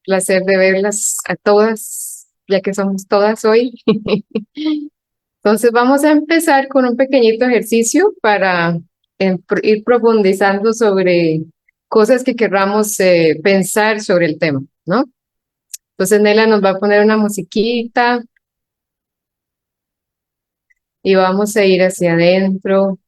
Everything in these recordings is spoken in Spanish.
placer de verlas a todas, ya que somos todas hoy. Entonces vamos a empezar con un pequeñito ejercicio para ir profundizando sobre cosas que querramos pensar sobre el tema, ¿no? Entonces Nela nos va a poner una musiquita y vamos a ir hacia adentro.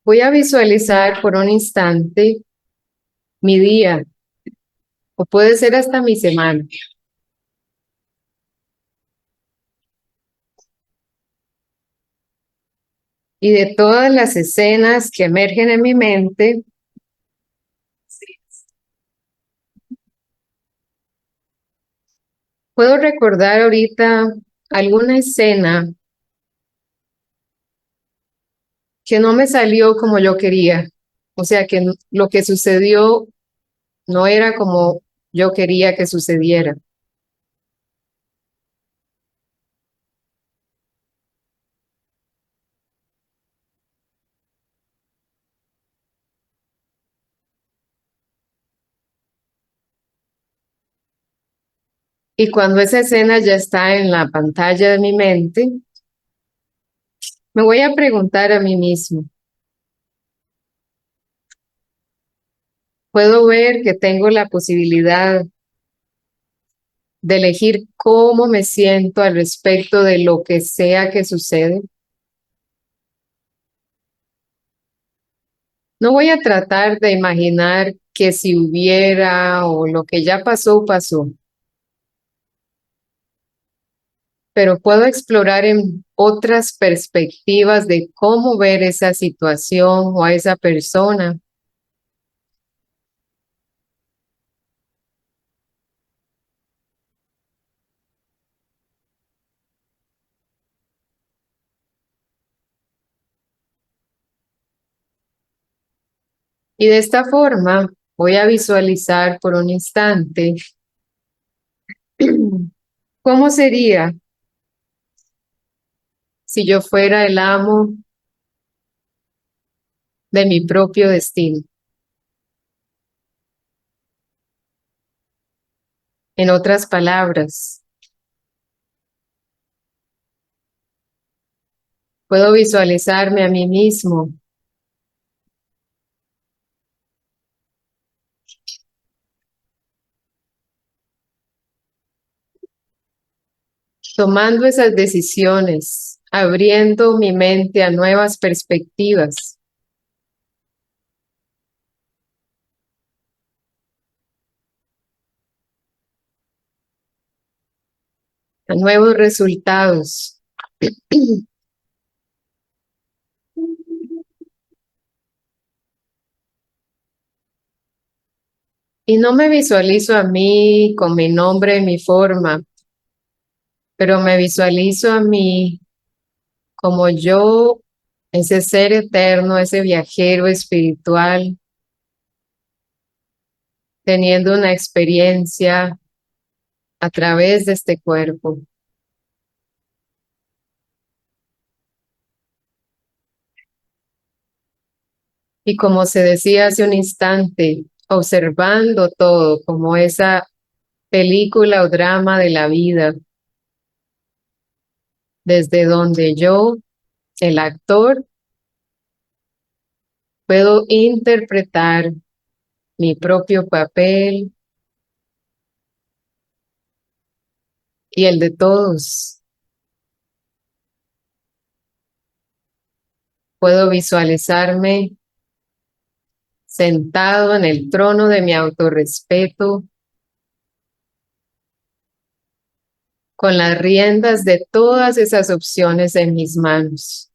Voy a visualizar por un instante mi día, o puede ser hasta mi semana. Y de todas las escenas que emergen en mi mente, puedo recordar ahorita alguna escena que no me salió como yo quería. O sea, que lo que sucedió no era como yo quería que sucediera. Y cuando esa escena ya está en la pantalla de mi mente, me voy a preguntar a mí mismo, ¿puedo ver que tengo la posibilidad de elegir cómo me siento al respecto de lo que sea que sucede? No voy a tratar de imaginar que si hubiera o lo que ya pasó, pasó, pero puedo explorar en otras perspectivas de cómo ver esa situación o a esa persona. Y de esta forma voy a visualizar por un instante cómo sería si yo fuera el amo de mi propio destino. En otras palabras, puedo visualizarme a mí mismo tomando esas decisiones, abriendo mi mente a nuevas perspectivas, a nuevos resultados. Y no me visualizo a mí con mi nombre y mi forma, pero me visualizo a mí como yo, ese ser eterno, ese viajero espiritual, teniendo una experiencia a través de este cuerpo. Y como se decía hace un instante, observando todo como esa película o drama de la vida, desde donde yo, el actor, puedo interpretar mi propio papel y el de todos. Puedo visualizarme sentado en el trono de mi autorrespeto, con las riendas de todas esas opciones en mis manos,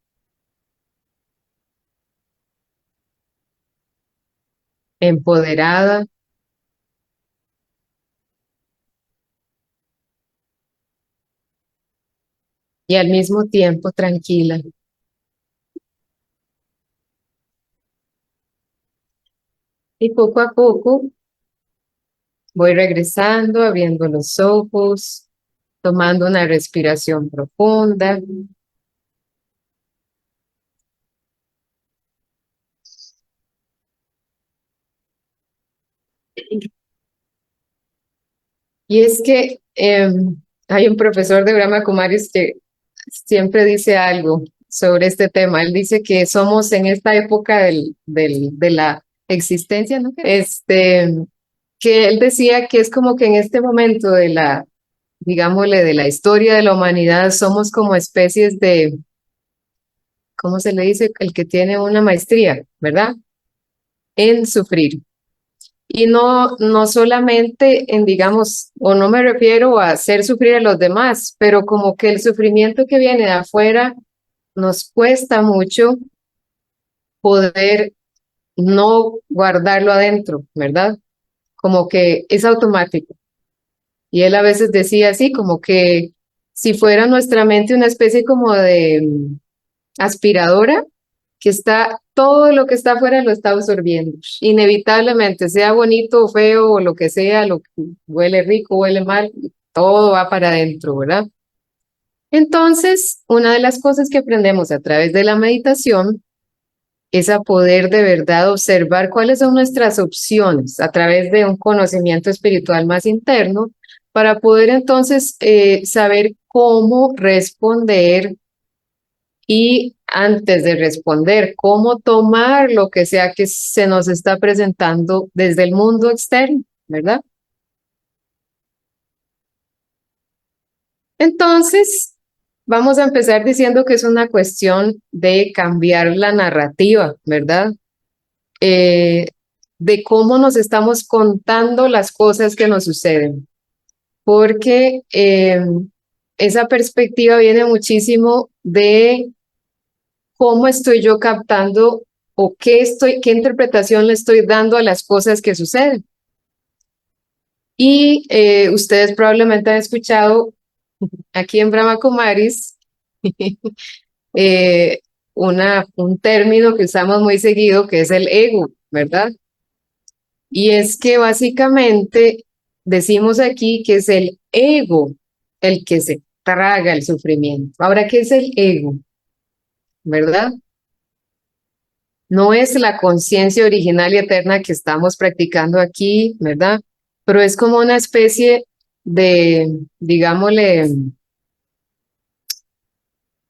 empoderada y al mismo tiempo tranquila. Y poco a poco voy regresando, abriendo los ojos, tomando una respiración profunda Y es que hay un profesor de Brahma Kumaris que siempre dice algo sobre este tema. Él dice que somos en esta época de la existencia, ¿no? Que él decía que es como que en este momento de la, digámosle, de la historia de la humanidad, somos como especies de, ¿cómo se le dice? El que tiene una maestría, ¿verdad? En sufrir. Y no solamente en, digamos, o no me refiero a hacer sufrir a los demás, pero como que el sufrimiento que viene de afuera nos cuesta mucho poder no guardarlo adentro, ¿verdad? Como que es automático. Y él a veces decía así, como que si fuera nuestra mente una especie como de aspiradora, que está, todo lo que está afuera lo está absorbiendo, inevitablemente, sea bonito o feo o lo que sea, lo que huele rico, huele mal, todo va para adentro, ¿verdad? Entonces, una de las cosas que aprendemos a través de la meditación es a poder de verdad observar cuáles son nuestras opciones a través de un conocimiento espiritual más interno para poder entonces saber cómo responder y antes de responder, cómo tomar lo que sea que se nos está presentando desde el mundo externo, ¿verdad? Entonces, vamos a empezar diciendo que es una cuestión de cambiar la narrativa, ¿verdad? Eh, de cómo nos estamos contando las cosas que nos suceden, porque esa perspectiva viene muchísimo de cómo estoy yo captando o qué interpretación le estoy dando a las cosas que suceden. Y ustedes probablemente han escuchado aquí en Brahma Kumaris eh, un término que usamos muy seguido que es el ego, ¿verdad? Y es que básicamente decimos aquí que es el ego el que se traga el sufrimiento. Ahora, ¿qué es el ego? ¿Verdad? No es la conciencia original y eterna que estamos practicando aquí, ¿verdad? Pero es como una especie de, digámosle,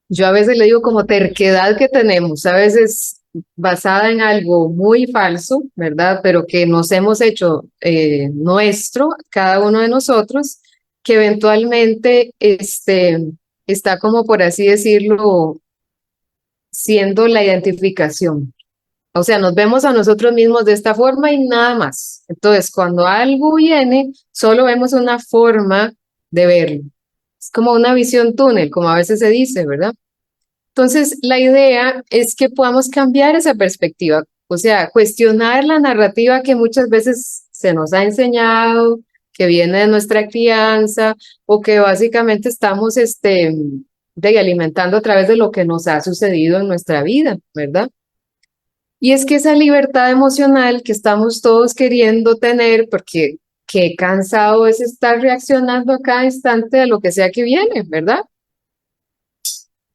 yo a veces le digo como terquedad que tenemos, a veces basada en algo muy falso, ¿verdad? Pero que nos hemos hecho nuestro, cada uno de nosotros, que eventualmente está como por así decirlo, siendo la identificación. O sea, nos vemos a nosotros mismos de esta forma y nada más. Entonces, cuando algo viene, solo vemos una forma de verlo. Es como una visión túnel, como a veces se dice, ¿verdad? Entonces, la idea es que podamos cambiar esa perspectiva, o sea, cuestionar la narrativa que muchas veces se nos ha enseñado, que viene de nuestra crianza o que básicamente estamos alimentando a través de lo que nos ha sucedido en nuestra vida, ¿verdad? Y es que esa libertad emocional que estamos todos queriendo tener, porque qué cansado es estar reaccionando a cada instante de lo que sea que viene, ¿verdad?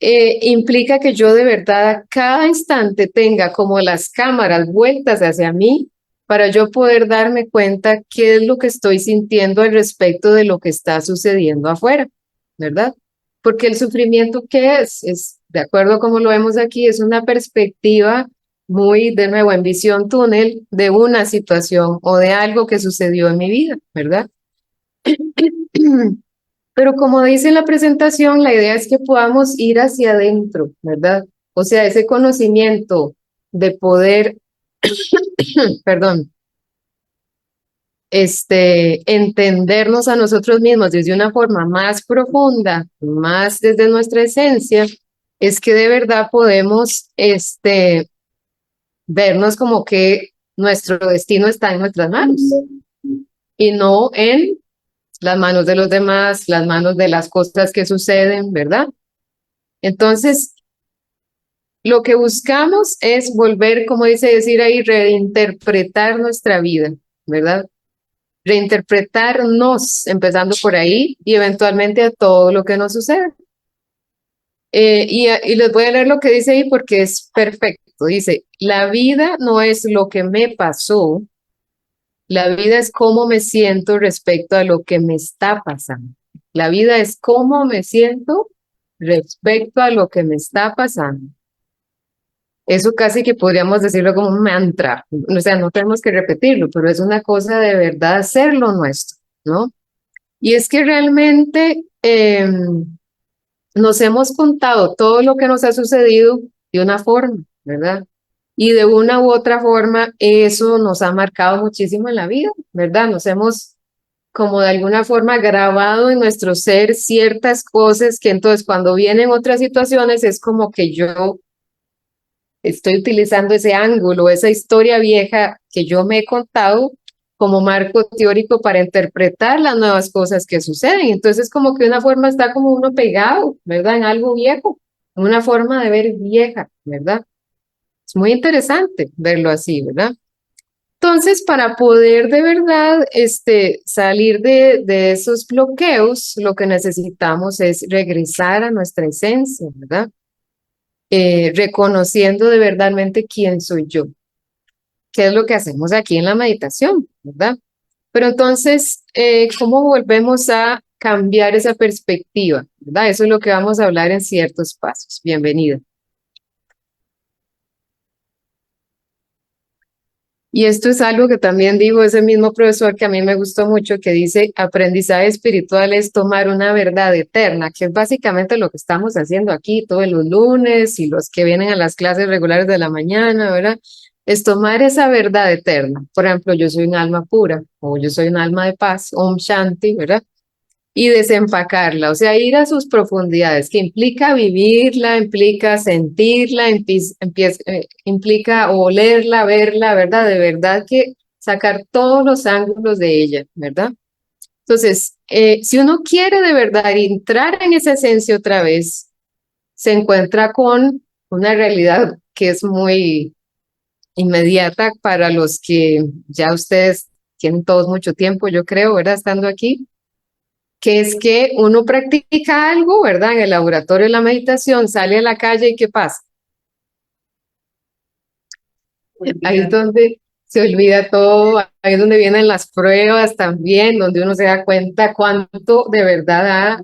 Implica que yo de verdad a cada instante tenga como las cámaras vueltas hacia mí para yo poder darme cuenta qué es lo que estoy sintiendo al respecto de lo que está sucediendo afuera, ¿verdad? Porque el sufrimiento, ¿qué es? Es, de acuerdo a como lo vemos aquí, es una perspectiva muy, de nuevo, en visión túnel de una situación o de algo que sucedió en mi vida, ¿verdad? Pero como dice en la presentación, la idea es que podamos ir hacia adentro, ¿verdad? O sea, ese conocimiento de poder, perdón, entendernos a nosotros mismos desde una forma más profunda, más desde nuestra esencia, es que de verdad podemos, vernos como que nuestro destino está en nuestras manos y no en las manos de los demás, las manos de las cosas que suceden, ¿verdad? Entonces, lo que buscamos es volver, como dice decir ahí, reinterpretar nuestra vida, ¿verdad? Reinterpretarnos, empezando por ahí y eventualmente a todo lo que nos sucede. Y les voy a leer lo que dice ahí porque es perfecto. Dice, la vida no es lo que me pasó, La vida es cómo me siento respecto a lo que me está pasando. La vida es cómo me siento respecto a lo que me está pasando. Eso casi que podríamos decirlo como un mantra. O sea, no tenemos que repetirlo, pero es una cosa de verdad hacerlo nuestro, ¿no? Y es que realmente nos hemos contado todo lo que nos ha sucedido de una forma, ¿verdad? Y de una u otra forma eso nos ha marcado muchísimo en la vida, ¿verdad? Nos hemos como de alguna forma grabado en nuestro ser ciertas cosas que entonces cuando vienen otras situaciones es como que yo estoy utilizando ese ángulo, esa historia vieja que yo me he contado como marco teórico para interpretar las nuevas cosas que suceden. Entonces, como que una forma está como uno pegado, ¿verdad? En algo viejo, en una forma de ver vieja, ¿verdad? Es muy interesante verlo así, ¿verdad? Entonces, para poder de verdad salir de esos bloqueos, lo que necesitamos es regresar a nuestra esencia, ¿verdad? Reconociendo de verdadmente quién soy yo, qué es lo que hacemos aquí en la meditación, ¿verdad? Pero entonces, ¿cómo volvemos a cambiar esa perspectiva? ¿Verdad? Eso es lo que vamos a hablar en ciertos pasos. Bienvenida. Y esto es algo que también dijo ese mismo profesor que a mí me gustó mucho, que dice, aprendizaje espiritual es tomar una verdad eterna, que es básicamente lo que estamos haciendo aquí todos los lunes y los que vienen a las clases regulares de la mañana, ¿verdad? Es tomar esa verdad eterna. Por ejemplo, yo soy un alma pura, o yo soy un alma de paz, Om Shanti, ¿verdad? Y desempacarla, o sea, ir a sus profundidades, que implica vivirla, implica sentirla, implica olerla, verla, ¿verdad? De verdad que sacar todos los ángulos de ella, ¿verdad? Entonces, si uno quiere de verdad entrar en esa esencia otra vez, se encuentra con una realidad que es muy inmediata para los que ya ustedes tienen todos mucho tiempo, yo creo, ¿verdad? Estando aquí, que es que uno practica algo, ¿verdad? En el laboratorio de la meditación, sale a la calle y ¿qué pasa? Ahí es donde se olvida todo, ahí es donde vienen las pruebas también, donde uno se da cuenta cuánto de verdad ha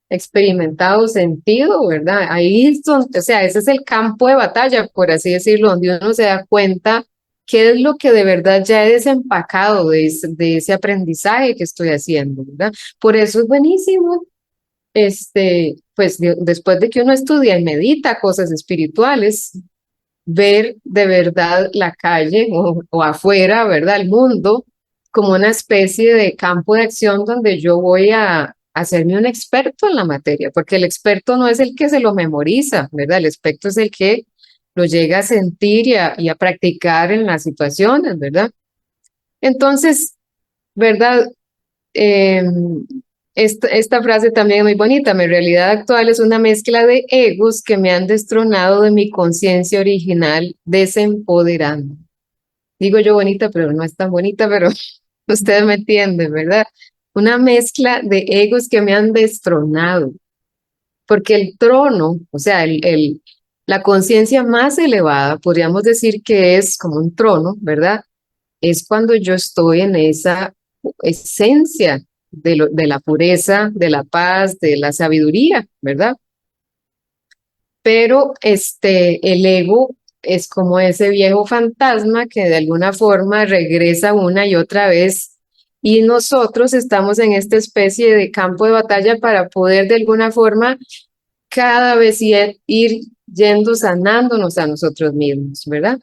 experimentado sentido, ¿verdad? Ahí es donde, o sea, ese es el campo de batalla, por así decirlo, donde uno se da cuenta qué es lo que de verdad ya he desempacado de ese aprendizaje que estoy haciendo, ¿verdad? Por eso es buenísimo pues después de que uno estudia y medita cosas espirituales, ver de verdad la calle o afuera, ¿verdad? El mundo como una especie de campo de acción donde yo voy a hacerme un experto en la materia, porque el experto no es el que se lo memoriza, ¿verdad? El experto es el que lo llega a sentir y a practicar en las situaciones, ¿verdad? Entonces, ¿verdad? Eh, esta frase también es muy bonita. Mi realidad actual es una mezcla de egos que me han destronado de mi conciencia original, desempoderando. Digo yo bonita, pero no es tan bonita, pero ustedes me entienden, ¿verdad? Una mezcla de egos que me han destronado, porque el trono, o sea, la conciencia más elevada, podríamos decir que es como un trono, ¿verdad? Es cuando yo estoy en esa esencia de la pureza, de la paz, de la sabiduría, ¿verdad? Pero el ego es como ese viejo fantasma que de alguna forma regresa una y otra vez y nosotros estamos en esta especie de campo de batalla para poder de alguna forma cada vez ir yendo sanándonos a nosotros mismos, ¿verdad?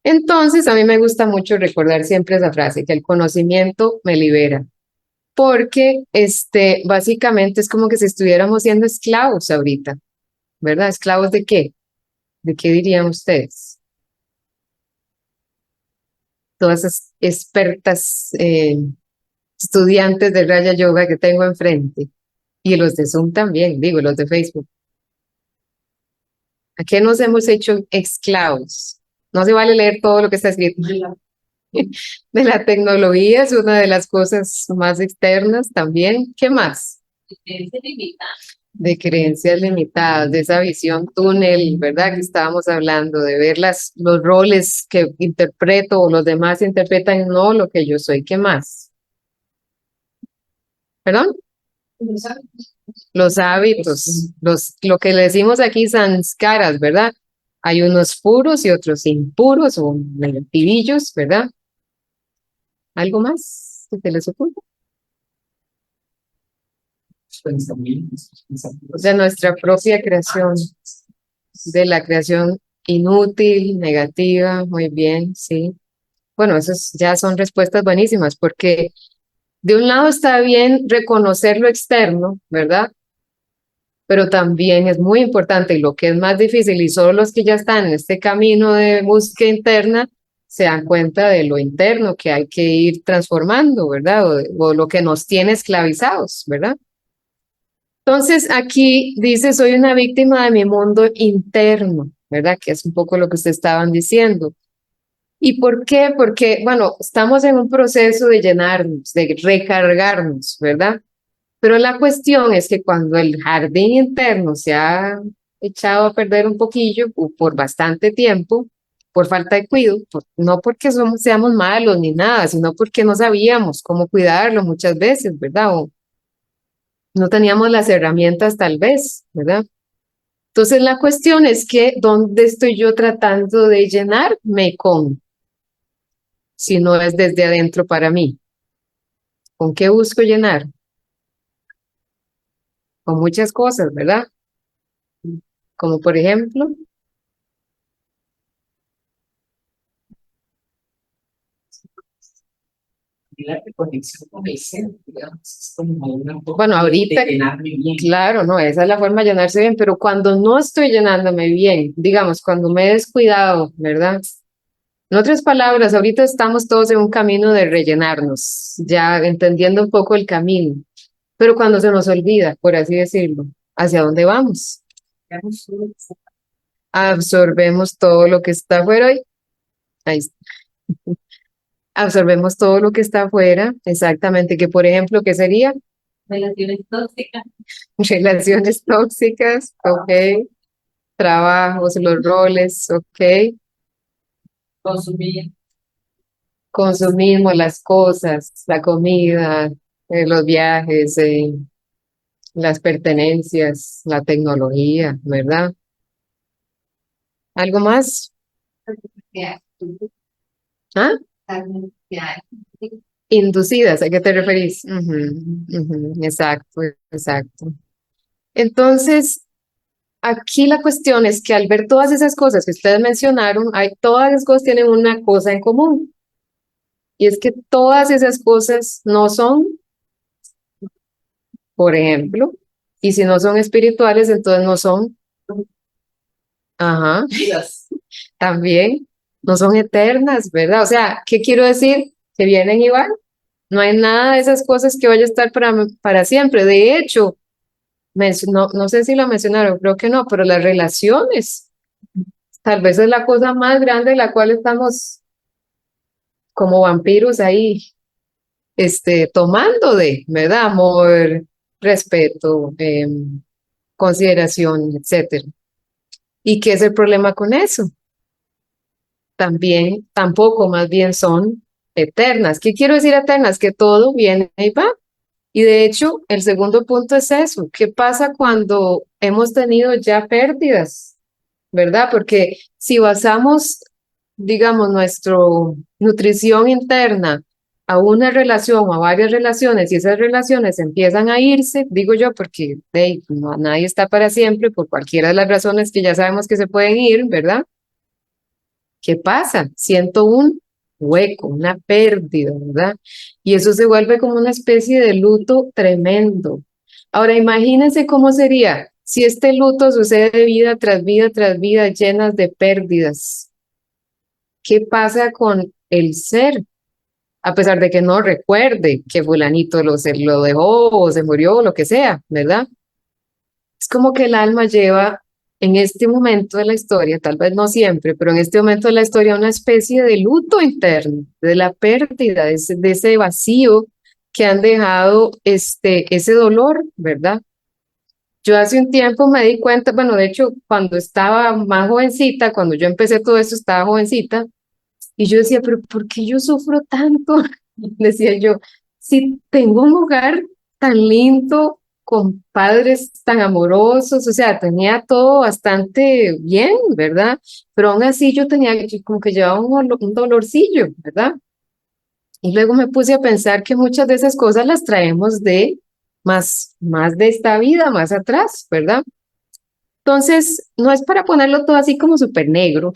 Entonces, a mí me gusta mucho recordar siempre esa frase, que el conocimiento me libera, porque básicamente es como que si estuviéramos siendo esclavos ahorita, ¿verdad? ¿Esclavos de qué? ¿De qué dirían ustedes? Todas esas expertas estudiantes de Raya Yoga que tengo enfrente, y los de Zoom también, digo, los de Facebook. ¿A qué nos hemos hecho esclavos? No se vale leer todo lo que está escrito. De la tecnología es una de las cosas más externas también. ¿Qué más? de creencias limitadas, de esa visión túnel, ¿verdad? Que estábamos hablando, de ver los roles que interpreto o los demás interpretan, no lo que yo soy. ¿Qué más? ¿Perdón? Los hábitos, lo que le decimos aquí sanskaras, ¿verdad? Hay unos puros y otros impuros o negativillos, ¿verdad? ¿Algo más que se les ocurre? De nuestra propia creación, de la creación inútil, negativa, muy bien, sí. Bueno, esas ya son respuestas buenísimas, porque de un lado está bien reconocer lo externo, ¿verdad? Pero también es muy importante y lo que es más difícil, y solo los que ya están en este camino de búsqueda interna se dan cuenta de lo interno que hay que ir transformando, ¿verdad? O lo que nos tiene esclavizados, ¿verdad? Entonces aquí dice, soy una víctima de mi mundo interno, ¿verdad? Que es un poco lo que ustedes estaban diciendo. ¿Y por qué? Porque, bueno, estamos en un proceso de llenarnos, de recargarnos, ¿verdad? Pero la cuestión es que cuando el jardín interno se ha echado a perder un poquillo o por bastante tiempo, por falta de cuidado, no porque seamos malos ni nada, sino porque no sabíamos cómo cuidarlo muchas veces, ¿verdad? O no teníamos las herramientas tal vez, ¿verdad? Entonces la cuestión es que ¿dónde estoy yo tratando de llenarme con? Si no es desde adentro para mí. ¿Con qué busco llenar? Con muchas cosas, ¿verdad? Como por ejemplo, La conexión con el ser, digamos, es como una forma bueno, ahorita, de llenarme bien. claro, no, esa es la forma de llenarse bien, pero cuando no estoy llenándome bien, digamos, cuando me he descuidado, ¿verdad? En otras palabras, ahorita estamos todos en un camino de rellenarnos, ya entendiendo un poco el camino, pero cuando se nos olvida, por así decirlo, ¿hacia dónde vamos? Absorbemos todo lo que está afuera y ahí está. Absorbemos todo lo que está afuera, exactamente, que por ejemplo, ¿qué sería? Relaciones tóxicas, Relaciones tóxicas, ok, trabajos, los roles, ok, consumir, consumimos las cosas, la comida, los viajes, las pertenencias, la tecnología, ¿verdad? ¿Algo más? ¿Ah? Inducidas, ¿a qué te referís? Ujú, ujú, exacto, exacto. Entonces, aquí la cuestión es que al ver todas esas cosas que ustedes mencionaron, todas esas cosas tienen una cosa en común, y es que todas esas cosas no son, por ejemplo, y si no son espirituales, entonces no son, ajá, vidas. también no son eternas, ¿verdad? O sea, ¿qué quiero decir? Que vienen y van. No hay nada de esas cosas que vaya a estar para siempre. De hecho, no sé si lo mencionaron, creo que no, pero las relaciones, tal vez es la cosa más grande de la cual estamos como vampiros ahí, tomando ¿verdad? Amor, respeto, consideración, etcétera. ¿Y qué es el problema con eso? También, tampoco, más bien son eternas. ¿Qué quiero decir eternas? Que todo viene y va. Y de hecho, el segundo punto es eso. ¿Qué pasa cuando hemos tenido ya pérdidas? ¿Verdad? Porque si basamos, digamos, nuestra nutrición interna a una relación o a varias relaciones y esas relaciones empiezan a irse, digo yo, porque nadie está para siempre por cualquiera de las razones que ya sabemos que se pueden ir, ¿verdad? ¿Qué pasa? Siento un hueco, una pérdida, ¿verdad? Y eso se vuelve como una especie de luto tremendo. Ahora, imagínense cómo sería si este luto sucede vida tras vida tras vida, llenas de pérdidas. ¿Qué pasa con el ser? A pesar de que no recuerde que fulanito lo dejó o se murió o lo que sea, ¿verdad? Es como que el alma lleva en este momento de la historia, tal vez no siempre, pero en este momento de la historia una especie de luto interno, de la pérdida, de ese vacío que han dejado ese dolor, ¿verdad? Yo hace un tiempo me di cuenta, bueno, de hecho, cuando estaba más jovencita, cuando yo empecé todo esto, estaba jovencita, y yo decía, pero ¿por qué yo sufro tanto? Decía yo, si tengo un hogar tan lindo, con padres tan amorosos, o sea, tenía todo bastante bien, ¿verdad? Pero aún así yo tenía como que llevaba un dolorcillo, ¿verdad? Y luego me puse a pensar que muchas de esas cosas las traemos de más de esta vida, más atrás, ¿verdad? Entonces, no es para ponerlo todo así como súper negro,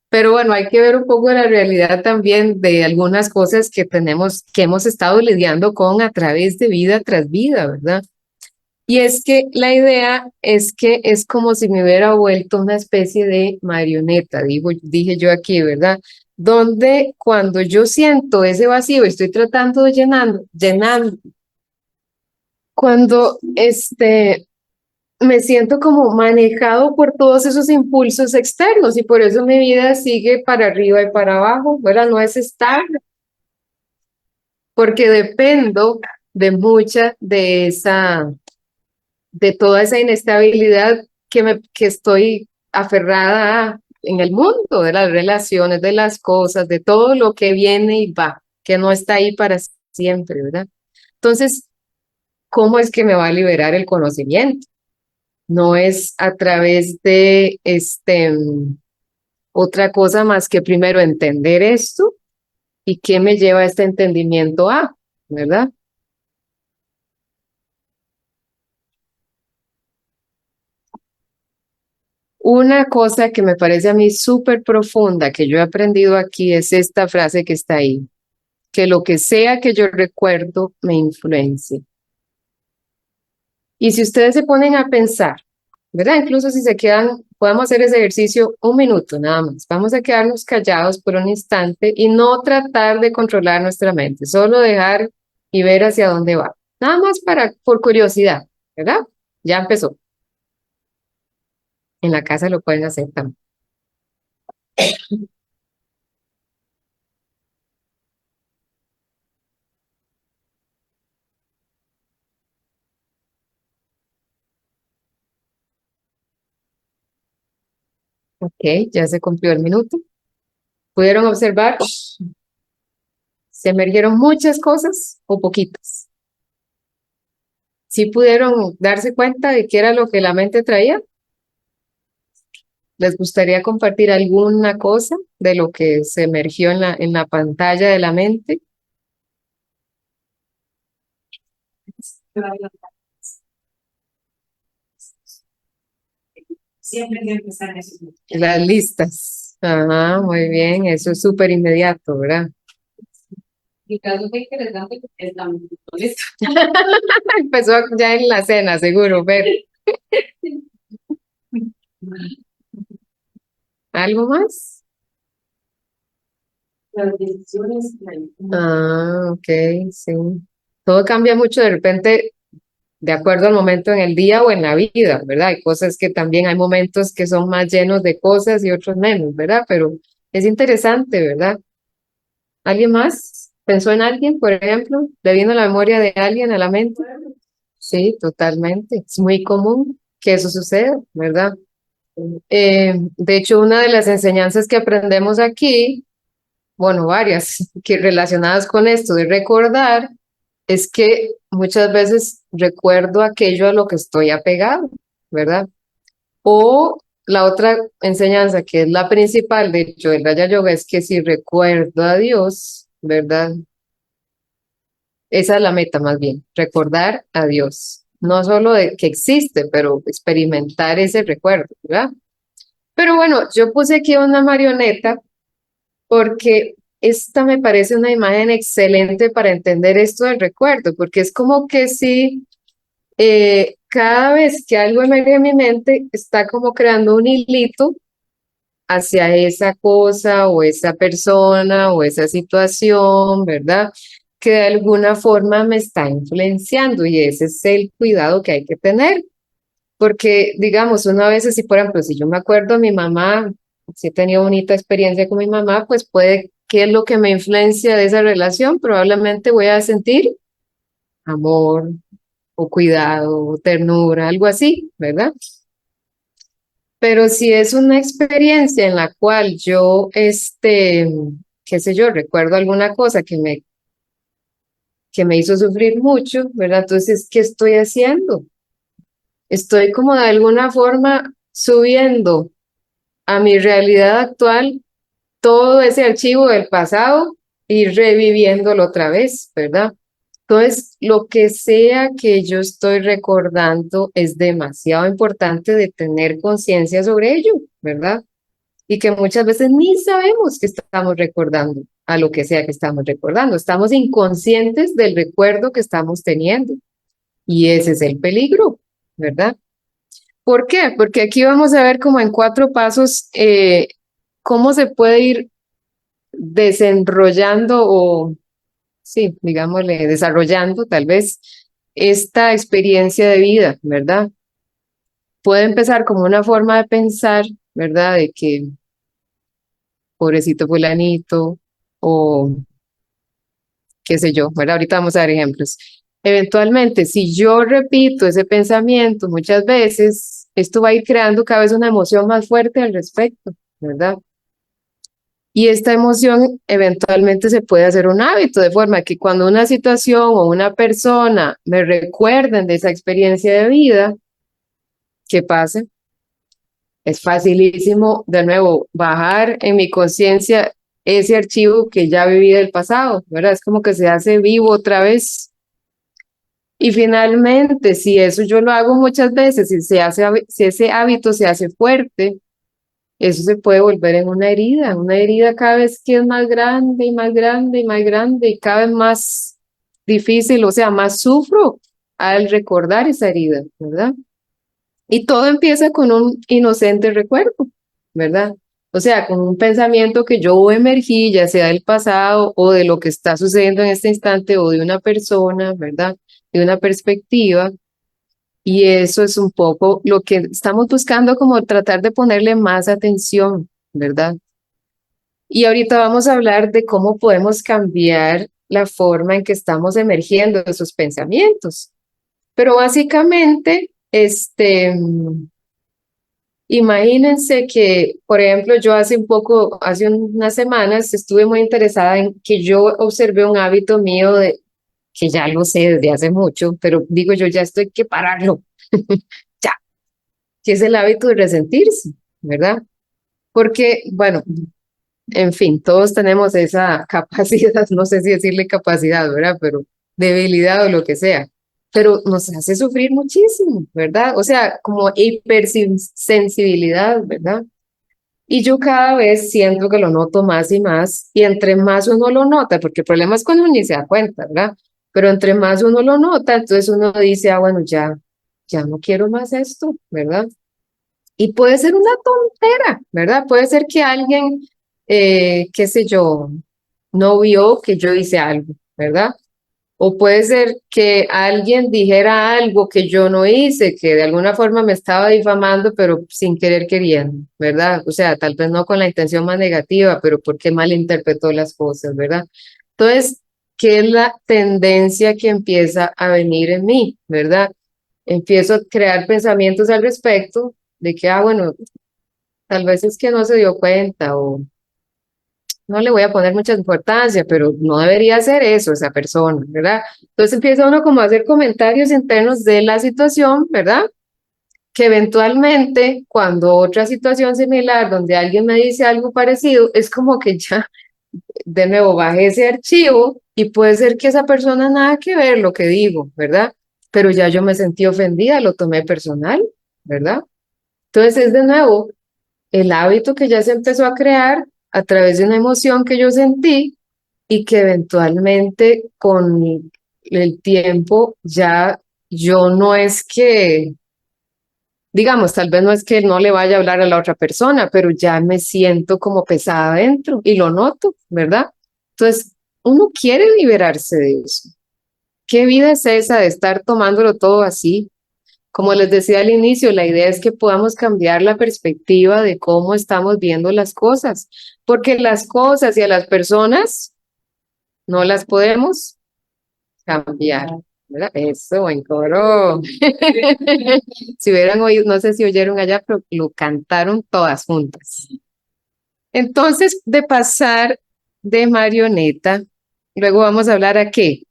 pero bueno, hay que ver un poco la realidad también de algunas cosas que tenemos, que hemos estado lidiando con a través de vida tras vida, ¿verdad? Y es que la idea es que es como si me hubiera vuelto una especie de marioneta, dije yo aquí, ¿verdad? Donde cuando yo siento ese vacío, estoy tratando de llenando, cuando me siento como manejado por todos esos impulsos externos y por eso mi vida sigue para arriba y para abajo, ¿verdad? No es estable, porque dependo de mucha de toda esa inestabilidad que estoy aferrada en el mundo, de las relaciones, de las cosas, de todo lo que viene y va, que no está ahí para siempre, ¿verdad? Entonces, ¿cómo es que me va a liberar el conocimiento? No es a través de otra cosa más que primero entender esto y qué me lleva a este entendimiento a, ¿verdad? Una cosa que me parece a mí súper profunda que yo he aprendido aquí es esta frase que está ahí, que lo que sea que yo recuerdo me influencia. Y si ustedes se ponen a pensar, ¿verdad? Incluso si se quedan, podemos hacer ese ejercicio un minuto nada más. Vamos a quedarnos callados por un instante y no tratar de controlar nuestra mente, solo dejar y ver hacia dónde va. Nada más por curiosidad, ¿verdad? Ya empezó. En la casa lo pueden hacer también. Ok, ya se cumplió el minuto. ¿Pudieron observar? ¿Se emergieron muchas cosas o poquitas? ¿Sí pudieron darse cuenta de qué era lo que la mente traía? ¿Les gustaría compartir alguna cosa de lo que se emergió en la pantalla de la mente? Siempre hay que empezar en esos momentos. Las listas. Ajá, muy bien, eso es súper inmediato, ¿verdad? Mi caso fue interesante porque es la lista. Empezó ya en la cena, seguro, pero ¿algo más? Las decisiones, Ah, ok, sí. Todo cambia mucho de repente de acuerdo al momento en el día o en la vida, ¿verdad? Hay cosas que también hay momentos que son más llenos de cosas y otros menos, ¿verdad? Pero es interesante, ¿verdad? ¿Alguien más? ¿Pensó en alguien, por ejemplo? ¿Le vino la memoria de alguien a la mente? Sí, totalmente. Es muy común que eso suceda, ¿verdad? De hecho, una de las enseñanzas que aprendemos aquí, bueno, varias que relacionadas con esto de recordar, es que muchas veces recuerdo aquello a lo que estoy apegado, ¿verdad? O la otra enseñanza, que es la principal, de hecho, del Raja Yoga, es que si recuerdo a Dios, ¿verdad? Esa es la meta más bien, recordar a Dios. No solo de que existe, pero experimentar ese recuerdo, ¿verdad? Pero bueno, yo puse aquí una marioneta porque esta me parece una imagen excelente para entender esto del recuerdo, porque es como que si cada vez que algo emerge en mi mente, está como creando un hilito hacia esa cosa o esa persona o esa situación, ¿verdad? Que de alguna forma me está influenciando y ese es el cuidado que hay que tener. Porque, digamos, una vez, si por ejemplo, si yo me acuerdo a mi mamá, si he tenido bonita experiencia con mi mamá, pues puede, ¿qué es lo que me influencia de esa relación? Probablemente voy a sentir amor, o cuidado, o ternura, algo así, ¿verdad? Pero si es una experiencia en la cual yo, qué sé yo, recuerdo alguna cosa que me hizo sufrir mucho, ¿verdad? Entonces, ¿qué estoy haciendo? Estoy como de alguna forma subiendo a mi realidad actual todo ese archivo del pasado y reviviéndolo otra vez, ¿verdad? Entonces, lo que sea que yo estoy recordando es demasiado importante de tener conciencia sobre ello, ¿verdad? Y que muchas veces ni sabemos que estamos recordando a lo que sea que estamos recordando. Estamos inconscientes del recuerdo que estamos teniendo. Y ese es el peligro, ¿verdad? ¿Por qué? Porque aquí vamos a ver como en 4 pasos cómo se puede ir desenrollando o, sí, digámosle, desarrollando tal vez esta experiencia de vida, ¿verdad? Puede empezar como una forma de pensar, ¿verdad? De que pobrecito fulanito o qué sé yo, ¿verdad? Ahorita vamos a dar ejemplos. Eventualmente, si yo repito ese pensamiento muchas veces, esto va a ir creando cada vez una emoción más fuerte al respecto, ¿verdad? Y esta emoción eventualmente se puede hacer un hábito, de forma que cuando una situación o una persona me recuerden de esa experiencia de vida, ¿qué pasa? Es facilísimo, de nuevo, bajar en mi conciencia ese archivo que ya viví del pasado, ¿verdad? Es como que se hace vivo otra vez. Y finalmente, si eso yo lo hago muchas veces, si ese hábito se hace fuerte, eso se puede volver en una herida cada vez que es más grande y más grande y más grande y cada vez más difícil, o sea, más sufro al recordar esa herida, ¿verdad? Y todo empieza con un inocente recuerdo, ¿verdad? O sea, con un pensamiento que yo emergí, ya sea del pasado o de lo que está sucediendo en este instante o de una persona, ¿verdad? De una perspectiva. Y eso es un poco lo que estamos buscando, como tratar de ponerle más atención, ¿verdad? Y ahorita vamos a hablar de cómo podemos cambiar la forma en que estamos emergiendo esos pensamientos. Pero básicamente, imagínense que, por ejemplo, yo hace unas semanas, estuve muy interesada en que yo observé un hábito mío que ya lo sé desde hace mucho, pero digo yo, ya estoy que pararlo, ya, que es el hábito de resentirse, ¿verdad? Porque, bueno, en fin, todos tenemos esa capacidad, no sé si decirle capacidad, ¿verdad? Pero debilidad o lo que sea. Pero nos hace sufrir muchísimo, ¿verdad? O sea, como hipersensibilidad, ¿verdad? Y yo cada vez siento que lo noto más y más, y entre más uno lo nota, porque el problema es cuando uno ni se da cuenta, ¿verdad? Pero entre más uno lo nota, entonces uno dice, ah, bueno, ya no quiero más esto, ¿verdad? Y puede ser una tontera, ¿verdad? Puede ser que alguien, qué sé yo, no vio que yo hice algo, ¿verdad? O puede ser que alguien dijera algo que yo no hice, que de alguna forma me estaba difamando, pero sin querer queriendo, ¿verdad? O sea, tal vez no con la intención más negativa, pero porque malinterpretó las cosas, ¿verdad? Entonces, ¿qué es la tendencia que empieza a venir en mí, ¿verdad? Empiezo a crear pensamientos al respecto de que, ah, bueno, tal vez es que no se dio cuenta o no le voy a poner mucha importancia, pero no debería hacer eso esa persona, ¿verdad? Entonces empieza uno como a hacer comentarios internos de la situación, ¿verdad? Que eventualmente cuando otra situación similar donde alguien me dice algo parecido, es como que ya de nuevo bajé ese archivo y puede ser que esa persona nada que ver lo que digo, ¿verdad? Pero ya yo me sentí ofendida, lo tomé personal, ¿verdad? Entonces es de nuevo el hábito que ya se empezó a crear a través de una emoción que yo sentí y que eventualmente con el tiempo ya yo no es que, digamos, tal vez no es que no le vaya a hablar a la otra persona, pero ya me siento como pesada adentro y lo noto, ¿verdad? Entonces, uno quiere liberarse de eso. ¿Qué vida es esa de estar tomándolo todo así? Como les decía al inicio, la idea es que podamos cambiar la perspectiva de cómo estamos viendo las cosas, porque las cosas y a las personas no las podemos cambiar, ¿verdad? Eso, en coro. Si hubieran oído, no sé si oyeron allá, pero lo cantaron todas juntas. Entonces, de pasar de marioneta, luego vamos a hablar a qué.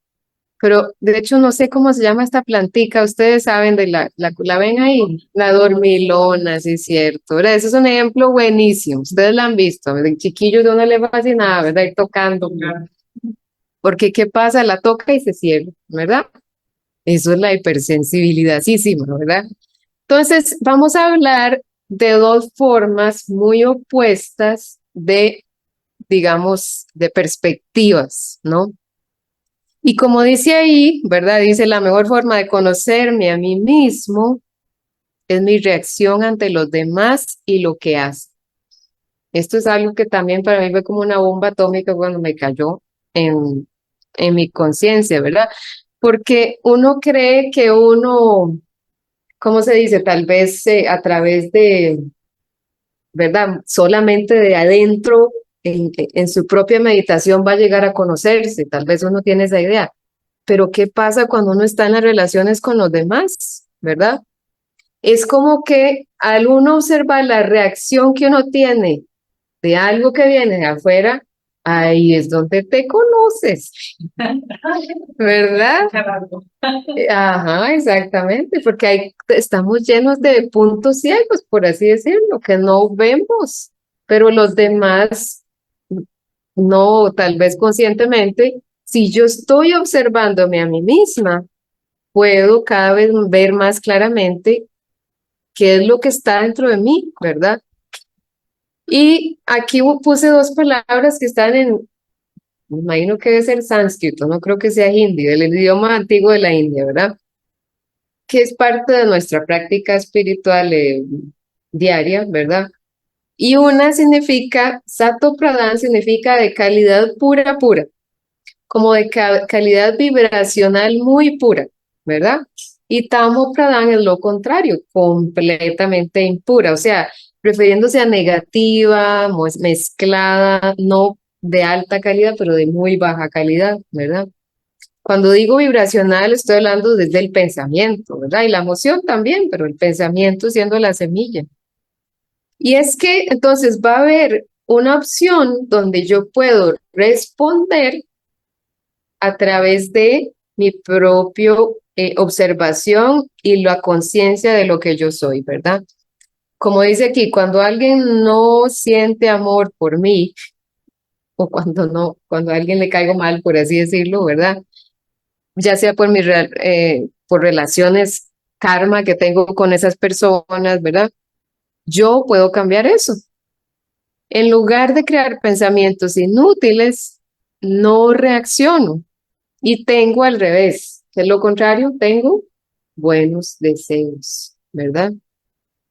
Pero de hecho no sé cómo se llama esta plantica, ustedes saben de la ven ahí, la dormilona, sí es cierto, ¿verdad? Ese es un ejemplo buenísimo, ustedes la han visto, de chiquillos de uno le fascinaba, ¿verdad? Ir tocando, porque ¿qué pasa? La toca y se cierra, ¿verdad? Eso es la hipersensibilidad, sí, sí, ¿verdad? Entonces, vamos a hablar de dos formas muy opuestas de, digamos, de perspectivas, ¿no? Y como dice ahí, ¿verdad? Dice, la mejor forma de conocerme a mí mismo es mi reacción ante los demás y lo que hacen. Esto es algo que también para mí fue como una bomba atómica cuando me cayó en, en mi conciencia, ¿verdad? Porque uno cree que uno, ¿cómo se dice? Tal vez a través de, ¿verdad? Solamente de adentro, en su propia meditación va a llegar a conocerse, tal vez uno tiene esa idea. Pero ¿qué pasa cuando uno está en las relaciones con los demás? ¿Verdad? Es como que al uno observar la reacción que uno tiene de algo que viene de afuera, ahí es donde te conoces, ¿verdad? Ajá, exactamente, porque ahí estamos llenos de puntos ciegos, por así decirlo, que no vemos, pero los demás no, tal vez conscientemente, si yo estoy observándome a mí misma, puedo cada vez ver más claramente qué es lo que está dentro de mí, ¿verdad? Y aquí puse dos palabras que están en, me imagino que debe ser sánscrito, no creo que sea hindi, el idioma antiguo de la India, ¿verdad? Que es parte de nuestra práctica espiritual diaria, ¿verdad? Y una significa, Sato Pradhan significa de calidad pura, pura, como de calidad vibracional muy pura, ¿verdad? Y Tamo Pradhan es lo contrario, completamente impura, o sea, refiriéndose a negativa, mezclada, no de alta calidad, pero de muy baja calidad, ¿verdad? Cuando digo vibracional, estoy hablando desde el pensamiento, ¿verdad? Y la emoción también, pero el pensamiento siendo la semilla. Y es que entonces va a haber una opción donde yo puedo responder a través de mi propio observación y la conciencia de lo que yo soy, ¿verdad? Como dice aquí, cuando alguien no siente amor por mí, o cuando no, cuando a alguien le caigo mal, por así decirlo, ¿verdad? Ya sea por por relaciones karma que tengo con esas personas, ¿verdad? Yo puedo cambiar eso. En lugar de crear pensamientos inútiles, no reacciono. Y tengo al revés, que es lo contrario, tengo buenos deseos, ¿verdad?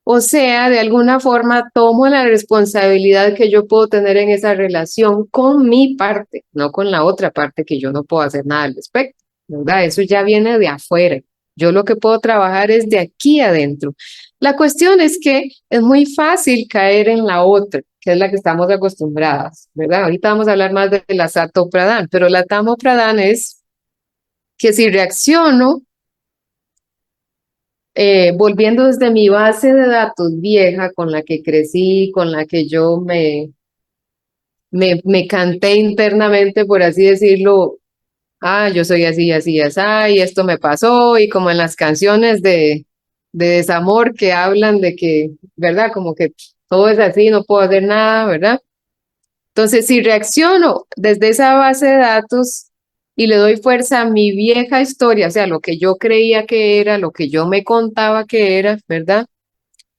O sea, de alguna forma tomo la responsabilidad que yo puedo tener en esa relación con mi parte, no con la otra parte que yo no puedo hacer nada al respecto, ¿verdad? Eso ya viene de afuera. Yo lo que puedo trabajar es de aquí adentro. La cuestión es que es muy fácil caer en la otra, que es la que estamos acostumbradas, ¿verdad? Ahorita vamos a hablar más de la Sato Pradhan, pero la Tamo Pradhan es que si reacciono, volviendo desde mi base de datos vieja con la que crecí, con la que yo me canté internamente, por así decirlo, ah, yo soy así, así, así, y esto me pasó, y como en las canciones de desamor que hablan de que, ¿verdad? Como que todo es así, no puedo hacer nada, ¿verdad? Entonces, si reacciono desde esa base de datos y le doy fuerza a mi vieja historia, o sea, lo que yo creía que era, lo que yo me contaba que era, ¿verdad?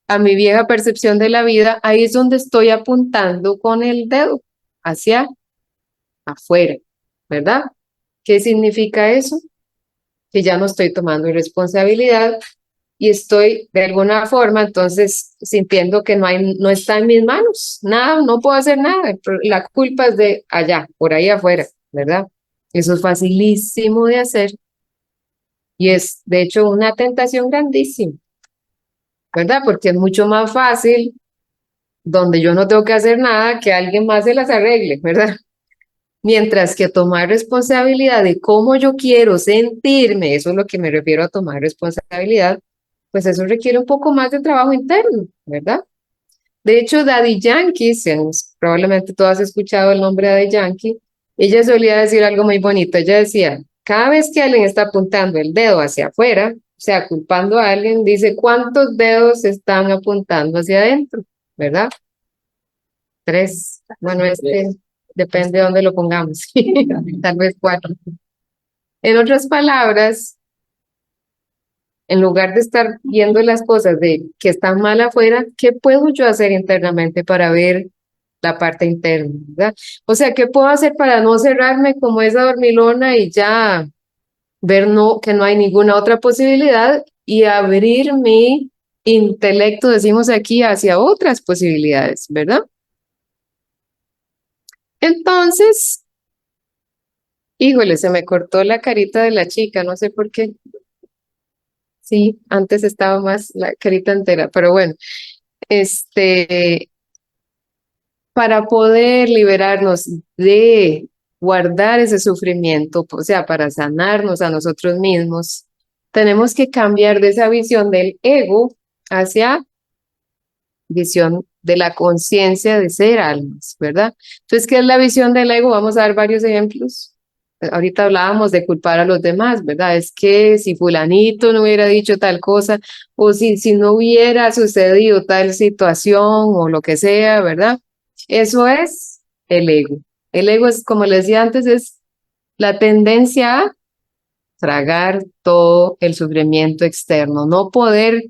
A mi vieja percepción de la vida, ahí es donde estoy apuntando con el dedo hacia afuera, ¿verdad? ¿Qué significa eso? Que ya no estoy tomando responsabilidad y estoy de alguna forma entonces sintiendo que no está en mis manos, nada, no puedo hacer nada, la culpa es de allá, por ahí afuera, ¿verdad? Eso es facilísimo de hacer y es de hecho una tentación grandísima, ¿verdad? Porque es mucho más fácil donde yo no tengo que hacer nada que alguien más se las arregle, ¿verdad? Mientras que tomar responsabilidad de cómo yo quiero sentirme, eso es lo que me refiero a tomar responsabilidad, pues eso requiere un poco más de trabajo interno, ¿verdad? De hecho, Daddy Yankee, probablemente tú has escuchado el nombre de Daddy Yankee, ella solía decir algo muy bonito. Ella decía, cada vez que alguien está apuntando el dedo hacia afuera, o sea, culpando a alguien, dice cuántos dedos están apuntando hacia adentro, ¿verdad? 3. Bueno, depende de dónde lo pongamos. Tal vez 4. En otras palabras, en lugar de estar viendo las cosas de que están mal afuera, ¿qué puedo yo hacer internamente para ver la parte interna, ¿verdad? O sea, ¿qué puedo hacer para no cerrarme como esa dormilona y ya ver que no hay ninguna otra posibilidad y abrir mi intelecto, decimos aquí, hacia otras posibilidades, ¿verdad? Entonces, híjole, se me cortó la carita de la chica, no sé por qué. Sí, antes estaba más la carita entera, pero bueno, este, para poder liberarnos de guardar ese sufrimiento, o sea, para sanarnos a nosotros mismos, tenemos que cambiar de esa visión del ego hacia visión de la conciencia de ser almas, ¿verdad? Entonces, ¿qué es la visión del ego? Vamos a dar varios ejemplos. Ahorita hablábamos de culpar a los demás, ¿verdad? Es que si fulanito no hubiera dicho tal cosa, o si no hubiera sucedido tal situación o lo que sea, ¿verdad? Eso es el ego. El ego es, como les decía antes, es la tendencia a tragar todo el sufrimiento externo, no poder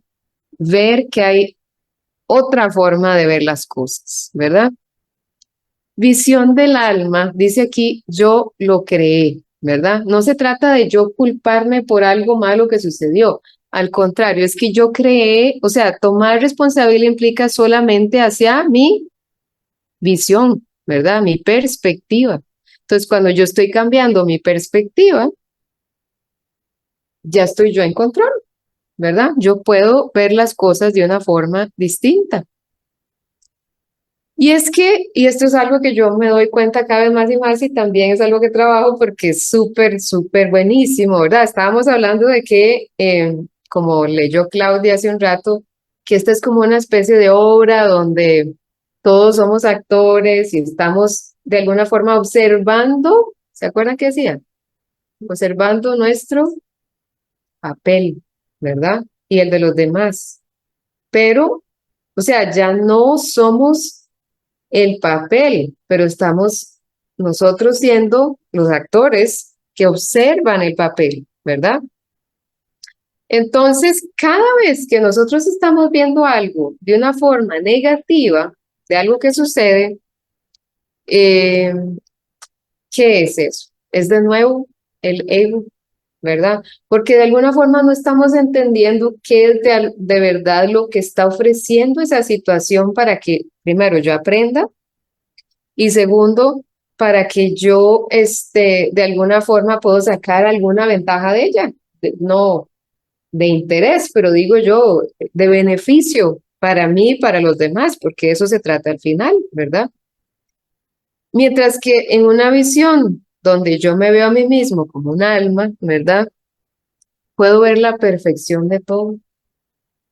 ver que hay otra forma de ver las cosas, ¿verdad? Visión del alma, dice aquí, yo lo creé, ¿verdad? No se trata de yo culparme por algo malo que sucedió. Al contrario, es que yo creé, o sea, tomar responsabilidad implica solamente hacia mi visión, ¿verdad? Mi perspectiva. Entonces, cuando yo estoy cambiando mi perspectiva, ya estoy yo en control, ¿verdad? Yo puedo ver las cosas de una forma distinta. Y es que, y esto es algo que yo me doy cuenta cada vez más y más y también es algo que trabajo porque es súper, súper buenísimo, ¿verdad? Estábamos hablando de que, como leyó Claudia hace un rato, que esta es como una especie de obra donde todos somos actores y estamos de alguna forma observando, ¿se acuerdan qué decía? Observando nuestro papel, ¿verdad? Y el de los demás. Pero, o sea, ya no somos el papel, pero estamos nosotros siendo los actores que observan el papel, ¿verdad? Entonces, cada vez que nosotros estamos viendo algo de una forma negativa, de algo que sucede, eh, ¿qué es eso? Es de nuevo el ego, ¿verdad? Porque de alguna forma no estamos entendiendo qué es de verdad lo que está ofreciendo esa situación para que, primero, yo aprenda y segundo, para que yo, de alguna forma puedo sacar alguna ventaja de ella. No de interés, pero digo yo, de beneficio para mí y para los demás, porque eso se trata al final, ¿verdad? Mientras que en una visión donde yo me veo a mí mismo como un alma, ¿verdad? Puedo ver la perfección de todo.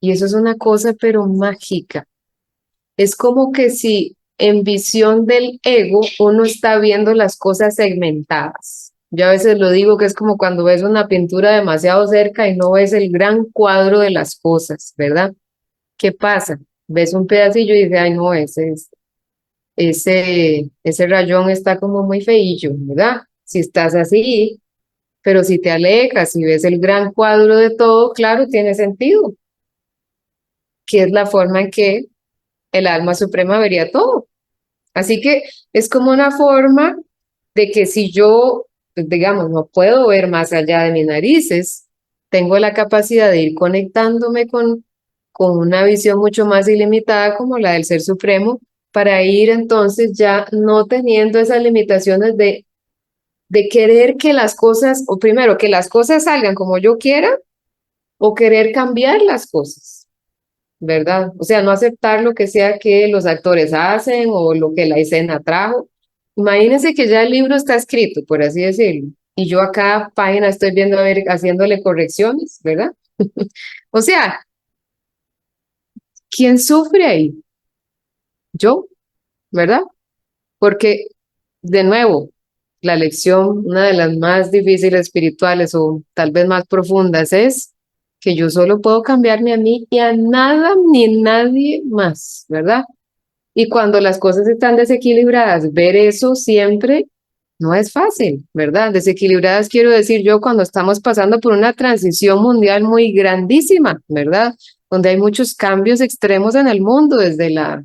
Y eso es una cosa, pero mágica. Es como que si en visión del ego uno está viendo las cosas segmentadas. Yo a veces lo digo que es como cuando ves una pintura demasiado cerca y no ves el gran cuadro de las cosas, ¿verdad? ¿Qué pasa? Ves un pedacillo y dices, ay no, ese rayón está como muy feillo, ¿verdad? Si estás así, pero si te alejas y ves el gran cuadro de todo, claro, tiene sentido, que es la forma en que el alma suprema vería todo. Así que es como una forma de que si yo, digamos, no puedo ver más allá de mis narices, tengo la capacidad de ir conectándome con una visión mucho más ilimitada como la del Ser Supremo, para ir entonces ya no teniendo esas limitaciones de querer que las cosas, o primero, que las cosas salgan como yo quiera, o querer cambiar las cosas. ¿Verdad? O sea, no aceptar lo que sea que los actores hacen o lo que la escena trajo, imagínense que ya el libro está escrito, por así decirlo, y yo a cada página estoy viendo, a ver, haciéndole correcciones, ¿verdad? O sea, ¿quién sufre ahí? Yo, ¿verdad? Porque, de nuevo, la lección, una de las más difíciles espirituales o tal vez más profundas es que yo solo puedo cambiarme a mí y a nada ni nadie más, ¿verdad? Y cuando las cosas están desequilibradas, ver eso siempre no es fácil, ¿verdad? Desequilibradas quiero decir yo cuando estamos pasando por una transición mundial muy grandísima, ¿verdad? Donde hay muchos cambios extremos en el mundo, desde la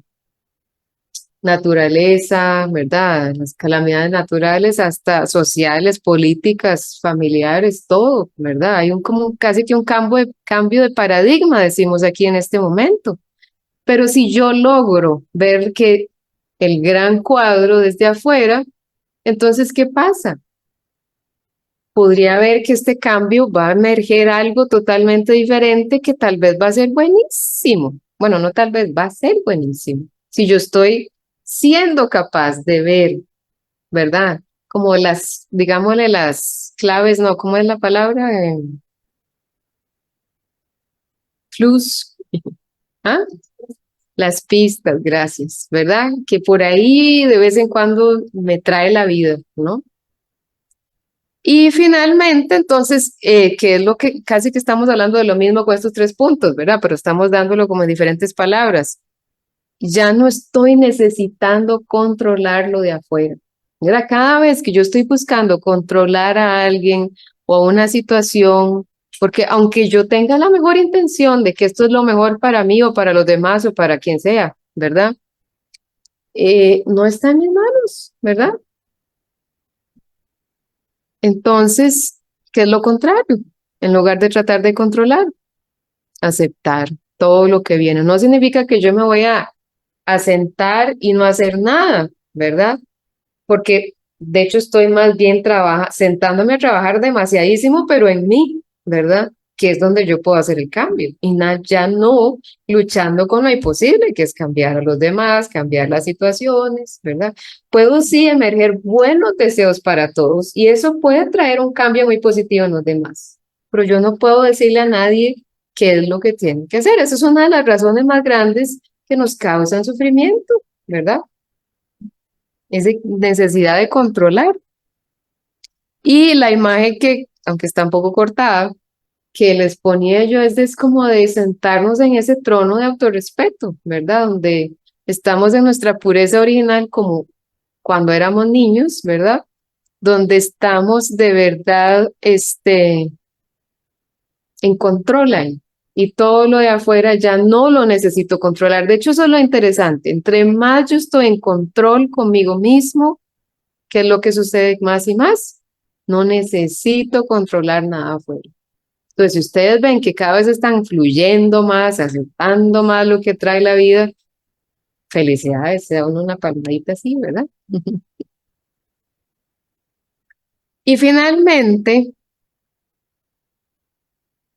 naturaleza, ¿verdad? Las calamidades naturales hasta sociales, políticas, familiares, todo, ¿verdad? Hay un como casi que un cambio de paradigma, decimos aquí en este momento. Pero si yo logro ver que el gran cuadro desde afuera, entonces, ¿qué pasa? Podría ver que este cambio va a emerger algo totalmente diferente que tal vez va a ser buenísimo. Bueno, no tal vez, va a ser buenísimo. Si yo estoy siendo capaz de ver, ¿verdad? Como las, digámosle, las claves, no, ¿cómo es la palabra? Plus, ¿ah? Las pistas, gracias, ¿verdad? Que por ahí de vez en cuando me trae la vida, ¿no? Y finalmente, entonces, que es lo que casi que estamos hablando de lo mismo con estos tres puntos, ¿verdad? Pero estamos dándolo como en diferentes palabras. Ya no estoy necesitando controlar lo de afuera. Mira, cada vez que yo estoy buscando controlar a alguien o a una situación, porque aunque yo tenga la mejor intención de que esto es lo mejor para mí o para los demás o para quien sea, ¿verdad? No está en mis manos, ¿verdad? Entonces, ¿qué es lo contrario? En lugar de tratar de controlar, aceptar todo lo que viene. No significa que yo me voy a sentar y no hacer nada, ¿verdad? Porque de hecho estoy más bien sentándome a trabajar demasiadísimo, pero en mí, ¿verdad? Que es donde yo puedo hacer el cambio y ya no luchando con lo imposible, que es cambiar a los demás, cambiar las situaciones, ¿verdad? Puedo sí emerger buenos deseos para todos y eso puede traer un cambio muy positivo en los demás, pero yo no puedo decirle a nadie qué es lo que tienen que hacer. Esa es una de las razones más grandes que nos causan sufrimiento, ¿verdad? Esa necesidad de controlar. Y la imagen que, aunque está un poco cortada, que les ponía yo es como de sentarnos en ese trono de autorrespeto, ¿verdad? Donde estamos en nuestra pureza original como cuando éramos niños, ¿verdad? Donde estamos de verdad en control ahí. Y todo lo de afuera ya no lo necesito controlar. De hecho, eso es lo interesante. Entre más yo estoy en control conmigo mismo, ¿qué es lo que sucede más y más? No necesito controlar nada afuera. Entonces, si ustedes ven que cada vez están fluyendo más, aceptando más lo que trae la vida, felicidades, se da uno una palmadita así, ¿verdad? Y finalmente,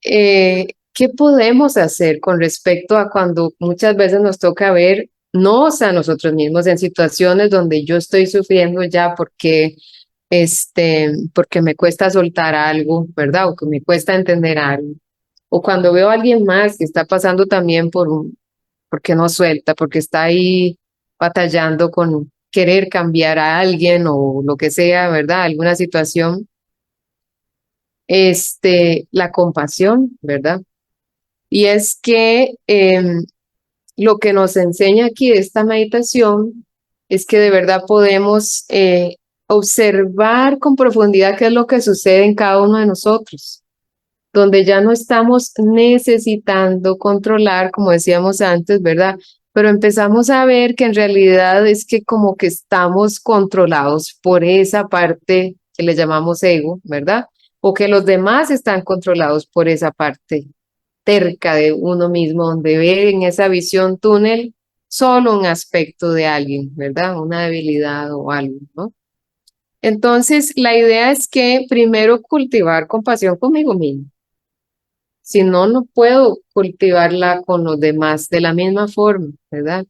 ¿qué podemos hacer con respecto a cuando muchas veces nos toca ver nos a nosotros mismos en situaciones donde yo estoy sufriendo ya porque me cuesta soltar algo, ¿verdad? O que me cuesta entender algo. O cuando veo a alguien más que está pasando también porque no suelta, porque está ahí batallando con querer cambiar a alguien o lo que sea, ¿verdad? Alguna situación, la compasión, ¿verdad? Y es que lo que nos enseña aquí esta meditación es que de verdad podemos observar con profundidad qué es lo que sucede en cada uno de nosotros, donde ya no estamos necesitando controlar, como decíamos antes, ¿verdad? Pero empezamos a ver que en realidad es que como que estamos controlados por esa parte que le llamamos ego, ¿verdad? O que los demás están controlados por esa parte terca de uno mismo, donde ve en esa visión túnel solo un aspecto de alguien, ¿verdad? Una debilidad o algo, ¿no? Entonces, la idea es que primero cultivar compasión conmigo mismo. Si no, no puedo cultivarla con los demás de la misma forma, ¿verdad?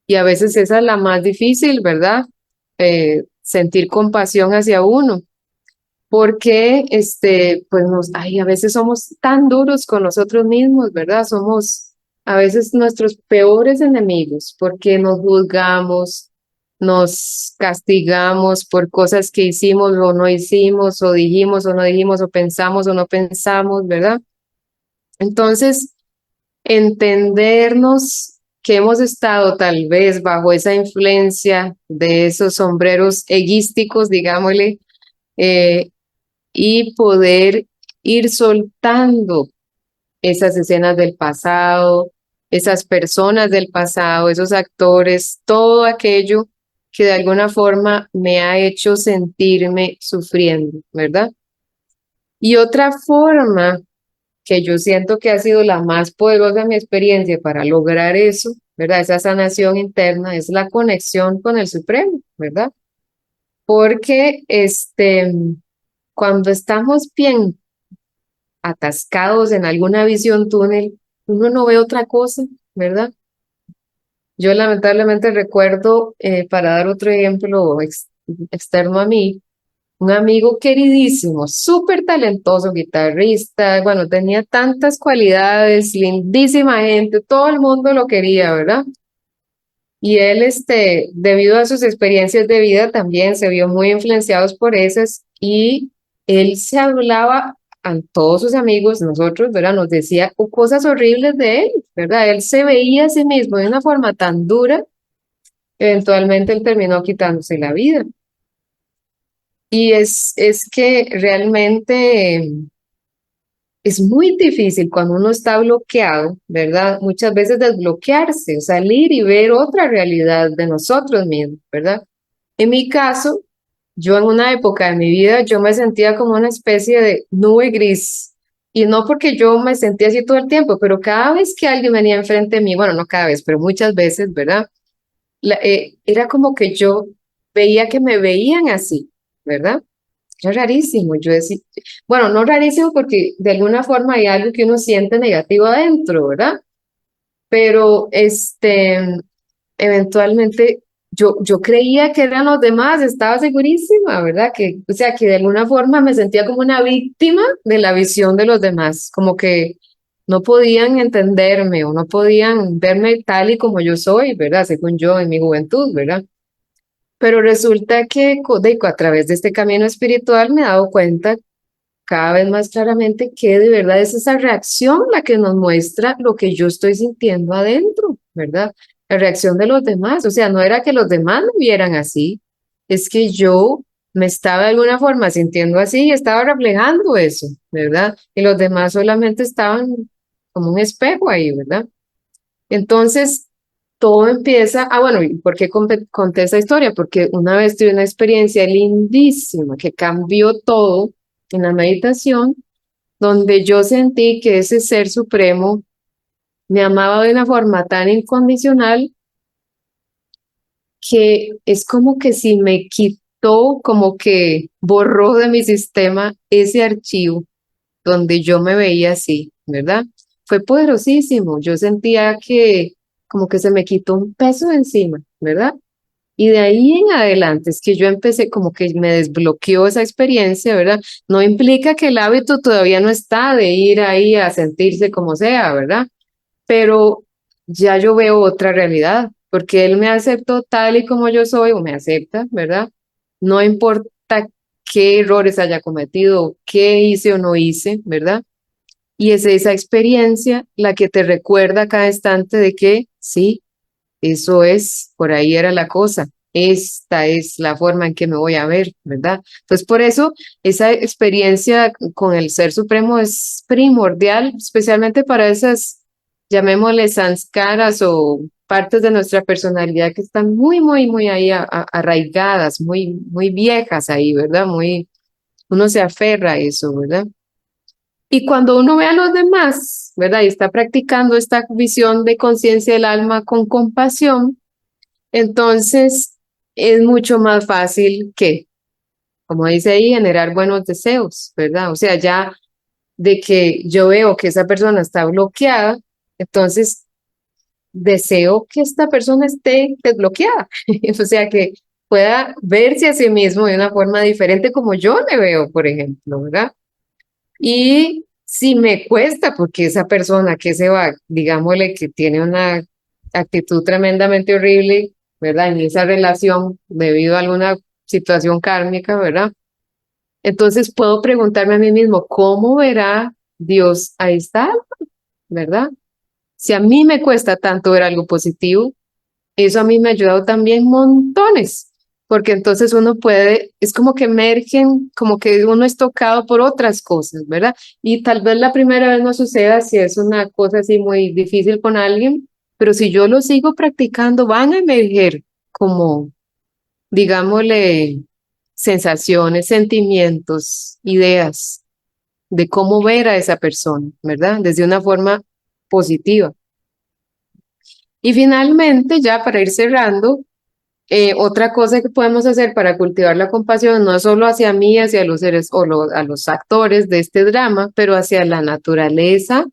Y a veces esa es la más difícil, ¿verdad? sentir compasión hacia uno, porque pues a veces somos tan duros con nosotros mismos, ¿verdad? Somos a veces nuestros peores enemigos, porque nos juzgamos, nos castigamos por cosas que hicimos o no hicimos, o dijimos o no dijimos, o pensamos o no pensamos, ¿verdad? Entonces, entendernos que hemos estado tal vez bajo esa influencia de esos sombreros egoísticos, digámosle, eh, y poder ir soltando esas escenas del pasado, esas personas del pasado, esos actores, todo aquello que de alguna forma me ha hecho sentirme sufriendo, ¿verdad? Y otra forma que yo siento que ha sido la más poderosa en mi experiencia para lograr eso, ¿verdad? Esa sanación interna es la conexión con el Supremo, ¿verdad? Porque cuando estamos bien atascados en alguna visión túnel, uno no ve otra cosa, ¿verdad? Yo lamentablemente recuerdo, para dar otro ejemplo externo a mí, un amigo queridísimo, súper talentoso, guitarrista, bueno, tenía tantas cualidades, lindísima gente, todo el mundo lo quería, ¿verdad? Y él, debido a sus experiencias de vida, también se vio muy influenciados por esas y él se hablaba a todos sus amigos, nosotros, ¿verdad? Nos decía cosas horribles de él, ¿verdad? Él se veía a sí mismo de una forma tan dura, eventualmente él terminó quitándose la vida. Y es que realmente es muy difícil cuando uno está bloqueado, ¿verdad? Muchas veces desbloquearse, salir y ver otra realidad de nosotros mismos, ¿verdad? En mi caso, yo en una época de mi vida, yo me sentía como una especie de nube gris. Y no porque yo me sentía así todo el tiempo, pero cada vez que alguien venía enfrente de mí, bueno, no cada vez, pero muchas veces, ¿verdad? Era como que yo veía que me veían así, ¿verdad? Era rarísimo, yo decía, bueno, no rarísimo porque de alguna forma hay algo que uno siente negativo adentro, ¿verdad? Pero eventualmente yo creía que eran los demás, estaba segurísima, ¿verdad? Que, o sea, que de alguna forma me sentía como una víctima de la visión de los demás, como que no podían entenderme o no podían verme tal y como yo soy, ¿verdad? Según yo en mi juventud, ¿verdad? Pero resulta que a través de este camino espiritual me he dado cuenta cada vez más claramente que de verdad es esa reacción la que nos muestra lo que yo estoy sintiendo adentro, ¿verdad? La reacción de los demás, o sea, no era que los demás me vieran así, es que yo me estaba de alguna forma sintiendo así y estaba reflejando eso, ¿verdad? Y los demás solamente estaban como un espejo ahí, ¿verdad? Entonces, todo empieza, bueno, ¿y por qué conté esa historia? Porque una vez tuve una experiencia lindísima que cambió todo en la meditación, donde yo sentí que ese ser supremo me amaba de una forma tan incondicional que es como que si me quitó, como que borró de mi sistema ese archivo donde yo me veía así, ¿verdad? Fue poderosísimo. Yo sentía que como que se me quitó un peso de encima, ¿verdad? Y de ahí en adelante es que yo empecé como que me desbloqueó esa experiencia, ¿verdad? No implica que el hábito todavía no está de ir ahí a sentirse como sea, ¿verdad? Pero ya yo veo otra realidad, porque él me aceptó tal y como yo soy, o me acepta, ¿verdad? No importa qué errores haya cometido, qué hice o no hice, ¿verdad? Y es esa experiencia la que te recuerda a cada instante de que sí, eso es, por ahí era la cosa. Esta es la forma en que me voy a ver, ¿verdad? Entonces, por eso esa experiencia con el Ser Supremo es primordial, especialmente para esas, llamémosle sanskaras o partes de nuestra personalidad que están muy, muy, muy ahí arraigadas, muy, muy viejas ahí, ¿verdad? Uno se aferra a eso, ¿verdad? Y cuando uno ve a los demás, ¿verdad? Y está practicando esta visión de conciencia del alma con compasión, entonces es mucho más fácil que, como dice ahí, generar buenos deseos, ¿verdad? O sea, ya de que yo veo que esa persona está bloqueada, entonces deseo que esta persona esté desbloqueada. O sea, que pueda verse a sí mismo de una forma diferente como yo le veo, por ejemplo, ¿verdad? Y si me cuesta, porque esa persona que se va, digámosle que tiene una actitud tremendamente horrible, ¿verdad? En esa relación debido a alguna situación kármica, ¿verdad? Entonces puedo preguntarme a mí mismo, ¿cómo verá Dios a esta alma? ¿Verdad? Si a mí me cuesta tanto ver algo positivo, eso a mí me ha ayudado también montones, porque entonces uno puede, es como que emergen, como que uno es tocado por otras cosas, ¿verdad? Y tal vez la primera vez no suceda si es una cosa así muy difícil con alguien, pero si yo lo sigo practicando, van a emerger como, digámosle, sensaciones, sentimientos, ideas de cómo ver a esa persona, ¿verdad? Desde una forma positiva. Y finalmente, ya para ir cerrando, otra cosa que podemos hacer para cultivar la compasión no es solo hacia mí, hacia los seres o a los actores de este drama, pero hacia la naturaleza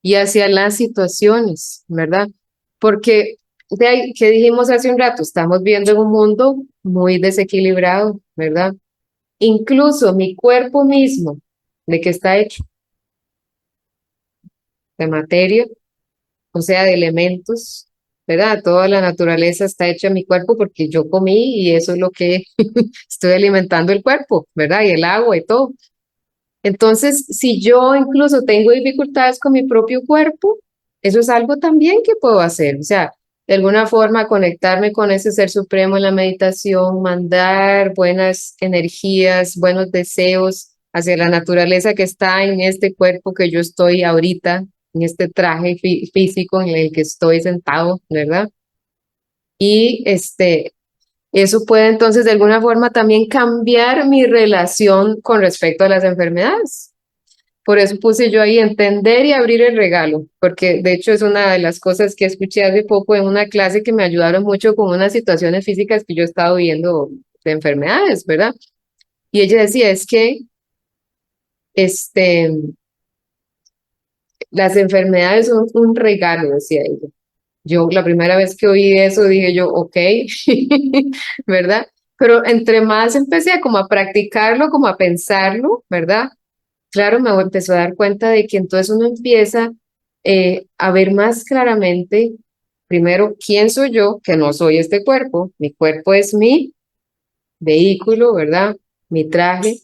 y hacia las situaciones, ¿verdad? Porque de ahí que dijimos hace un rato, estamos viendo en un mundo muy desequilibrado, ¿verdad? Incluso mi cuerpo mismo, ¿de qué está hecho? De materia, o sea, de elementos, ¿verdad? Toda la naturaleza está hecha en mi cuerpo porque yo comí y eso es lo que estoy alimentando el cuerpo, ¿verdad? Y el agua y todo. Entonces, si yo incluso tengo dificultades con mi propio cuerpo, eso es algo también que puedo hacer. O sea, de alguna forma conectarme con ese ser supremo en la meditación, mandar buenas energías, buenos deseos hacia la naturaleza que está en este cuerpo que yo estoy ahorita, en este traje físico en el que estoy sentado, ¿verdad? Y eso puede entonces de alguna forma también cambiar mi relación con respecto a las enfermedades. Por eso puse yo ahí entender y abrir el regalo, porque de hecho es una de las cosas que escuché hace poco en una clase que me ayudaron mucho con unas situaciones físicas que yo he estado viendo de enfermedades, ¿verdad? Y ella decía, es que este, las enfermedades son un regalo, decía ella. Yo la primera vez que oí eso dije yo, ok, ¿verdad? Pero entre más empecé a como a practicarlo, como a pensarlo, ¿verdad? Claro, me empezó a dar cuenta de que entonces uno empieza a ver más claramente, primero, quién soy yo, que no soy este cuerpo, mi cuerpo es mi vehículo, ¿verdad? Mi traje,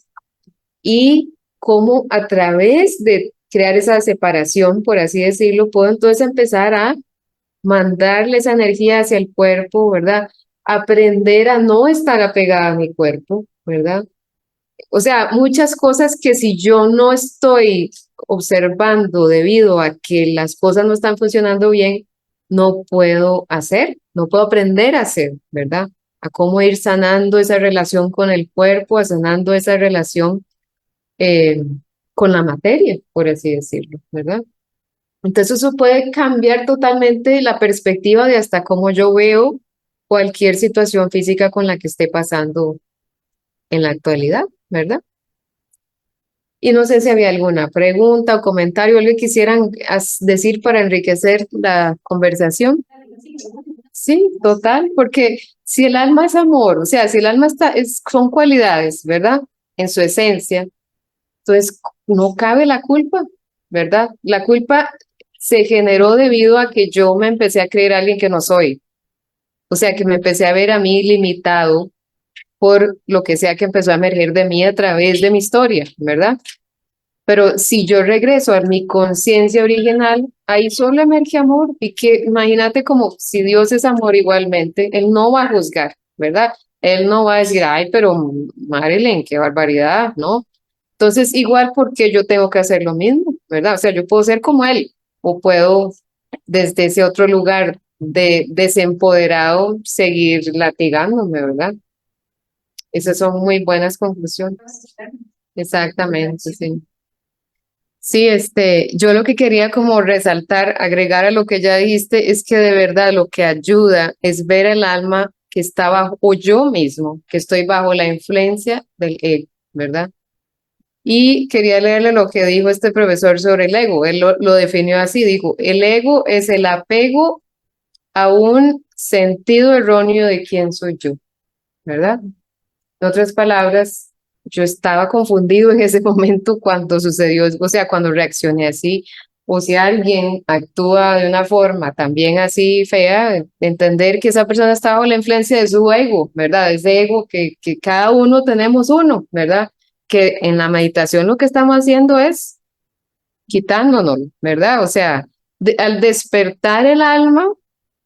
y cómo a través de crear esa separación, por así decirlo, puedo entonces empezar a mandarle esa energía hacia el cuerpo, ¿verdad? Aprender a no estar apegada a mi cuerpo, ¿verdad? O sea, muchas cosas que si yo no estoy observando debido a que las cosas no están funcionando bien, no puedo hacer, no puedo aprender a hacer, ¿verdad? A cómo ir sanando esa relación con el cuerpo, a sanando esa relación eh, con la materia, por así decirlo, ¿verdad? Entonces eso puede cambiar totalmente la perspectiva de hasta cómo yo veo cualquier situación física con la que esté pasando en la actualidad, ¿verdad? Y no sé si había alguna pregunta o comentario, algo que quisieran decir para enriquecer la conversación. Sí, total, porque si el alma es amor, o sea, si el alma está, son cualidades, ¿verdad? En su esencia, entonces no cabe la culpa, ¿verdad? La culpa se generó debido a que yo me empecé a creer alguien que no soy, o sea, que me empecé a ver a mí limitado por lo que sea que empezó a emerger de mí a través de mi historia, ¿verdad? Pero si yo regreso a mi conciencia original, ahí solo emerge amor. Y que imagínate como si Dios es amor igualmente, Él no va a juzgar, ¿verdad? Él no va a decir, ay, pero Marilyn, qué barbaridad, ¿no? Entonces, igual porque yo tengo que hacer lo mismo, ¿verdad? O sea, yo puedo ser como Él o puedo desde ese otro lugar de desempoderado seguir latigándome, ¿verdad? Esas son muy buenas conclusiones. Exactamente, sí. Sí, yo lo que quería como resaltar, agregar a lo que ya dijiste, es que de verdad lo que ayuda es ver el alma que está bajo, o yo mismo, que estoy bajo la influencia del ego, ¿verdad? Y quería leerle lo que dijo este profesor sobre el ego. Él lo definió así, dijo, el ego es el apego a un sentido erróneo de quién soy yo. ¿verdad? En otras palabras, yo estaba confundido en ese momento cuando sucedió, o sea, cuando reaccioné así, o si alguien actúa de una forma también así fea, entender que esa persona está bajo la influencia de su ego, ¿verdad? Ese ego que cada uno tenemos uno, ¿verdad? Que en la meditación lo que estamos haciendo es quitándonos, ¿verdad? O sea, al despertar el alma,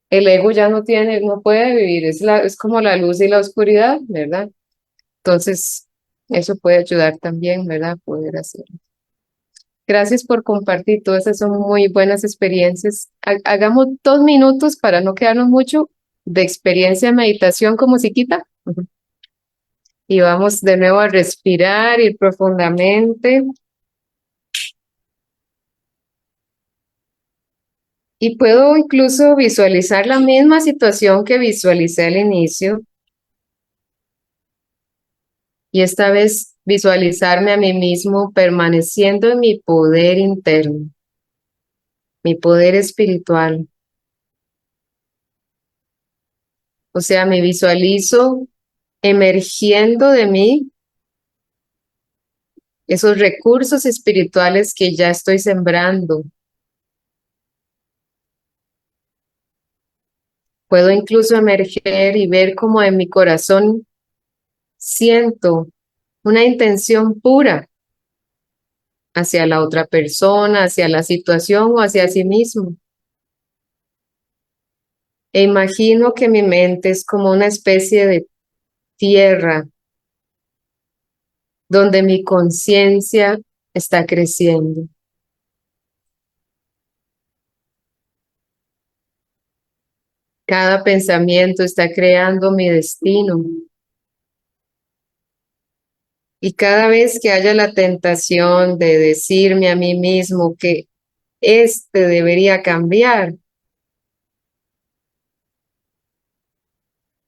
el ego ya no tiene, no puede vivir, es como la luz y la oscuridad, ¿verdad? Entonces, eso puede ayudar también, ¿verdad? Poder hacerlo. Gracias por compartir, todas esas son muy buenas experiencias. Hagamos 2 minutos para no quedarnos mucho de experiencia de meditación como musiquita. Ujú. Y vamos de nuevo a respirar, ir profundamente. Y puedo incluso visualizar la misma situación que visualicé al inicio. Y esta vez visualizarme a mí mismo permaneciendo en mi poder interno, mi poder espiritual. O sea, me visualizo emergiendo de mí esos recursos espirituales que ya estoy sembrando. Puedo incluso emerger y ver cómo en mi corazón siento una intención pura hacia la otra persona, hacia la situación o hacia sí mismo. E imagino que mi mente es como una especie de tierra donde mi conciencia está creciendo. Cada pensamiento está creando mi destino. Y cada vez que haya la tentación de decirme a mí mismo que este debería cambiar,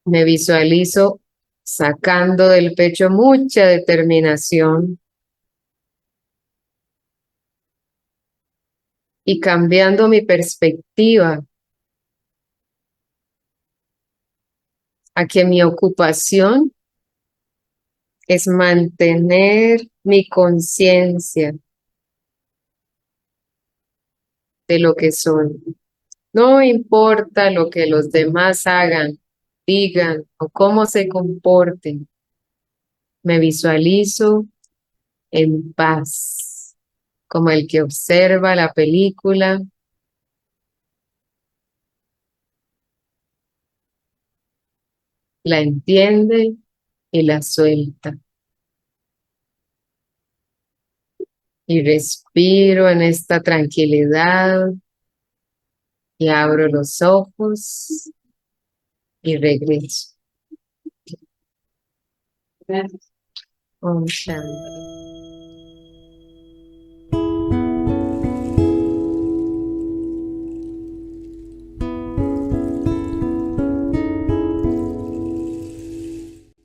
me visualizo sacando del pecho mucha determinación y cambiando mi perspectiva a que mi ocupación es mantener mi conciencia de lo que soy. No importa lo que los demás hagan, digan o cómo se comporten, me visualizo en paz, como el que observa la película, la entiende y la suelta. Y respiro en esta tranquilidad y abro los ojos y regreso. Gracias. Om Shanti.